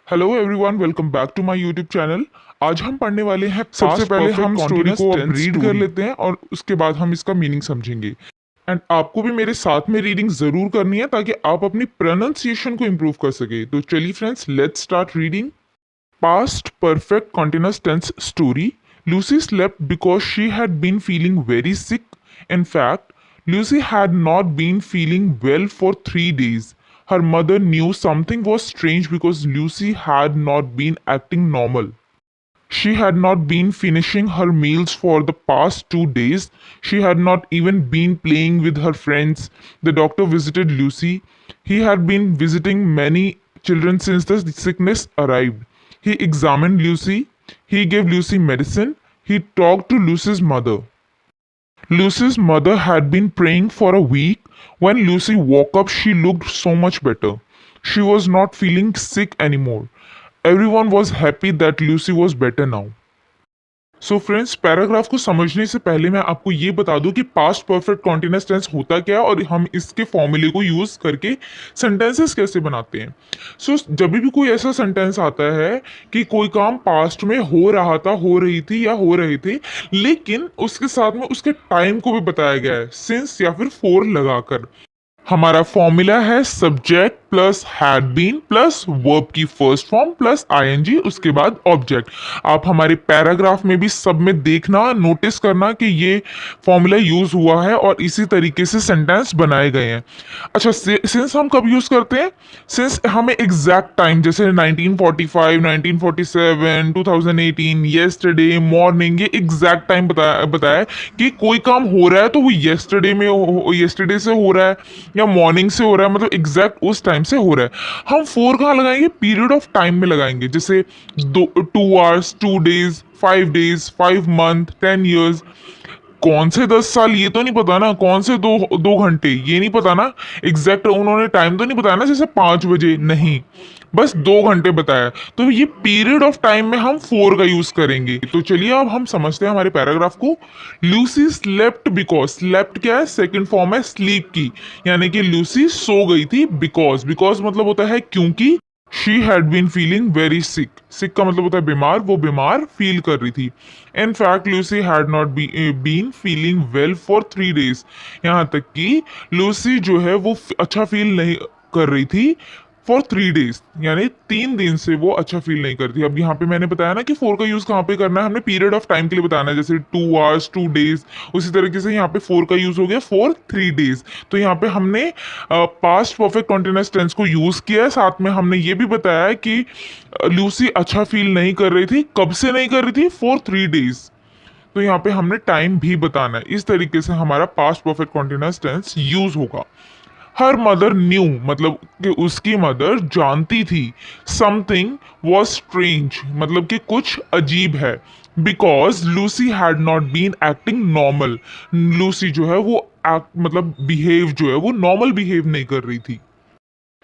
Hello everyone, welcome back to my YouTube channel. आज हम पढ़ने वाले हैं सबसे पहले हम स्टोरी को अब रीड कर लेते हैं और उसके बाद हम इसका मीनिंग समझेंगे। एंड आपको भी मेरे साथ में रीडिंग जरूर करनी है ताकि आप अपनी प्रोनाउंसिएशन को इम्प्रूव कर सके। तो चलिए friends, let's start reading. Past perfect continuous tense story. Lucy slept because she had been feeling very sick. In fact, Lucy had not been feeling well for 3 days. Her mother knew something was strange because Lucy had not been acting normal. She had not been finishing her meals for the past 2 days. She had not even been playing with her friends. The doctor visited Lucy. He had been visiting many children since the sickness arrived. He examined Lucy. He gave Lucy medicine. He talked to Lucy's mother. Lucy's mother had been praying for a week. When Lucy woke up, she looked so much better. She was not feeling sick anymore. Everyone was happy that Lucy was better now. So friends, paragraph को समझने से पहले मैं आपको ये बता दूं कि पास्ट परफेक्ट कॉन्टिन्यूअस टेंस होता क्या है और हम इसके फॉर्मूले को यूज करके सेंटेंसेस कैसे बनाते हैं। सो जब भी कोई ऐसा सेंटेंस आता है कि कोई काम पास्ट में हो रहा था, हो रही थी या हो रहे थे, लेकिन उसके साथ में उसके टाइम को भी बताया गया है सिंस या फिर फोर लगाकर। हमारा फॉर्मूला है subject plus had been plus verb की फर्स्ट फॉर्म प्लस आईएनजी, उसके बाद ऑब्जेक्ट। आप हमारे पैराग्राफ में भी सब में देखना, नोटिस करना कि ये फॉर्मूला यूज हुआ है और इसी तरीके से सेंटेंस बनाए गए हैं। अच्छा, सिंस हम कब यूज करते हैं? सिंस हमें एग्जैक्ट टाइम जैसे 1945, 1947, 2018, येस्टरडे, मॉर्निंग, ये एग्जैक्ट टाइम बताया है कि कोई काम हो रहा है तो वो येस्टरडे में येस्टरडे से हो रहा है या मॉर्निंग से हो रहा है, मतलब एग्जैक्ट उस टाइम से हो रहा है। हम फोर कहाँ लगाएंगे? पीरियड ऑफ टाइम में लगाएंगे, जैसे 2 hours, 2 days, 5 days, 5 month, 10 years. कौन से 10 साल ये तो नहीं पता ना, कौन से दो दो घंटे ये नहीं पता ना, एग्जैक्ट उन्होंने टाइम तो नहीं बताया ना, जैसे 5 बजे नहीं, बस 2 घंटे बताया। तो ये पीरियड ऑफ टाइम में हम फोर का यूज करेंगे। तो चलिए अब हम समझते हैं हमारे पैराग्राफ को। लूसी स्लेप्ट बिकॉज, स्लेप्ट क्या है? सेकंड फॉर्म है स्लीप की, यानी कि लूसी सो गई थी। बिकॉज, बिकॉज मतलब होता है क्योंकि। She had been feeling very sick, sick का मतलब होता है बीमार, वो बीमार फील कर रही थी। In fact Lucy had not been feeling well for 3 days, यहाँ तक कि लूसी जो है वो अच्छा फील नहीं कर रही थी फॉर 3 डेज, यानी 3 दिन से वो अच्छा फील नहीं करती। अब यहाँ पे मैंने बताया ना कि फोर का यूज कहाँ पे करना है, हमने पीरियड ऑफ टाइम के लिए बताना है, जैसे 2 आवर्स, 2 डेज। उसी तरीके से यहाँ पे फोर का यूज हो गया फॉर 3 डेज। तो यहाँ पे हमने पास्ट परफेक्ट कॉन्टिन्यूअस टेंस को यूज किया है। साथ में हमने ये भी बताया है कि लूसी अच्छा फील नहीं कर रही थी। कब से नहीं कर रही थी? For 3 days. तो यहाँ पे हमने टाइम भी बताना है। इस तरीके से हमारा past perfect continuous tense use होगा। हर मदर न्यू मतलब कि उसकी मदर जानती थी। समथिंग वॉज स्ट्रेंज मतलब कि कुछ अजीब है। Because Lucy had not been acting normal, Lucy जो है वो मतलब बिहेव जो है वो नॉर्मल बिहेव नहीं कर रही थी।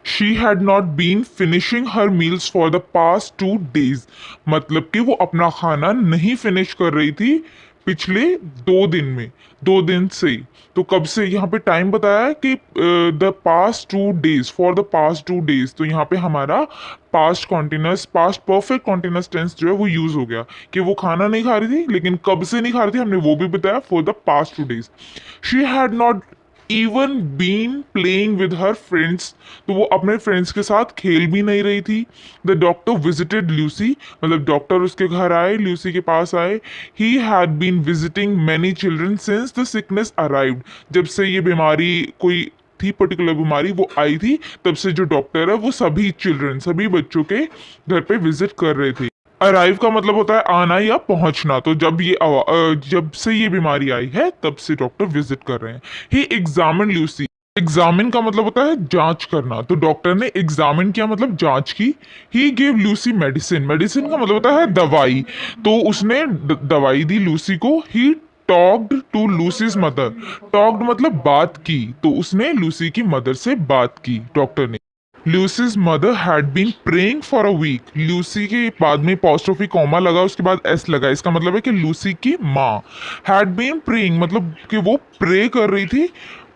She had not been finishing her meals for the past 2 days, मतलब कि वो अपना खाना नहीं फिनिश कर रही थी पिछले 2 दिन में, 2 दिन से। तो कब से? यहाँ पे टाइम बताया है कि the past 2 days, for the past 2 days. तो यहाँ पे हमारा past continuous, past perfect continuous tense जो है वो यूज हो गया कि वो खाना नहीं खा रही थी, लेकिन कब से नहीं खा रही थी हमने वो भी बताया, for the past 2 days. She had not even been playing with her friends, तो वो अपने फ्रेंड्स के साथ खेल भी नहीं रही थी। द डॉक्टर विजिटेड लूसी, मतलब डॉक्टर उसके घर आए, लूसी के पास आए। He had been visiting many children since the sickness arrived, जब से ये बीमारी कोई थी, पर्टिकुलर बीमारी वो आई थी, तब से जो डॉक्टर है वो सभी चिल्ड्रन, सभी बच्चों के घर पे विजिट कर रहे थे। अराइव का मतलब होता है आना या पहुंचना। तो जब से ये बीमारी आई है तब से डॉक्टर विजिट कर रहे हैं। ही एग्जामिन लूसी, एग्जामिन का मतलब होता है जांच करना, तो डॉक्टर ने एग्जामिन किया मतलब जांच की। He gave Lucy medicine, medicine का मतलब होता है दवाई, तो उसने दवाई दी लूसी को। He talked to Lucy's mother, talked मतलब बात की, तो उसने लूसी की मदर से बात की डॉक्टर ने। Lucy's mother had been praying for a week, Lucy के बाद में पॉस्टोफी कॉमा लगा, उसके बाद एस लगा, इसका मतलब है कि लूसी की माँ। हैड बीन प्रेइंग मतलब कि वो प्रे कर रही थी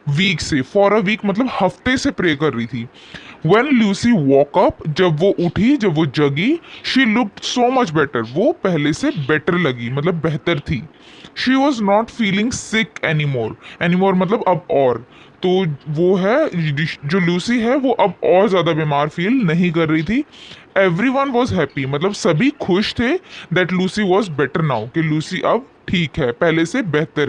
वीक से, फॉर अ वीक मतलब हफ्ते से प्रे कर रही थी। When Lucy woke up, जब वो उठी, जब वो जगी, she looked so much better. वो पहले से better लगी, मतलब बेहतर थी. She was not feeling sick anymore. Anymore मतलब अब और. तो वो है, जो लूसी है वो अब और ज़्यादा बीमार फील नहीं कर रही थी. Everyone was happy, मतलब सभी खुश थे that Lucy was better now, कि लूसी अब ठीक है, पहले से बेहतर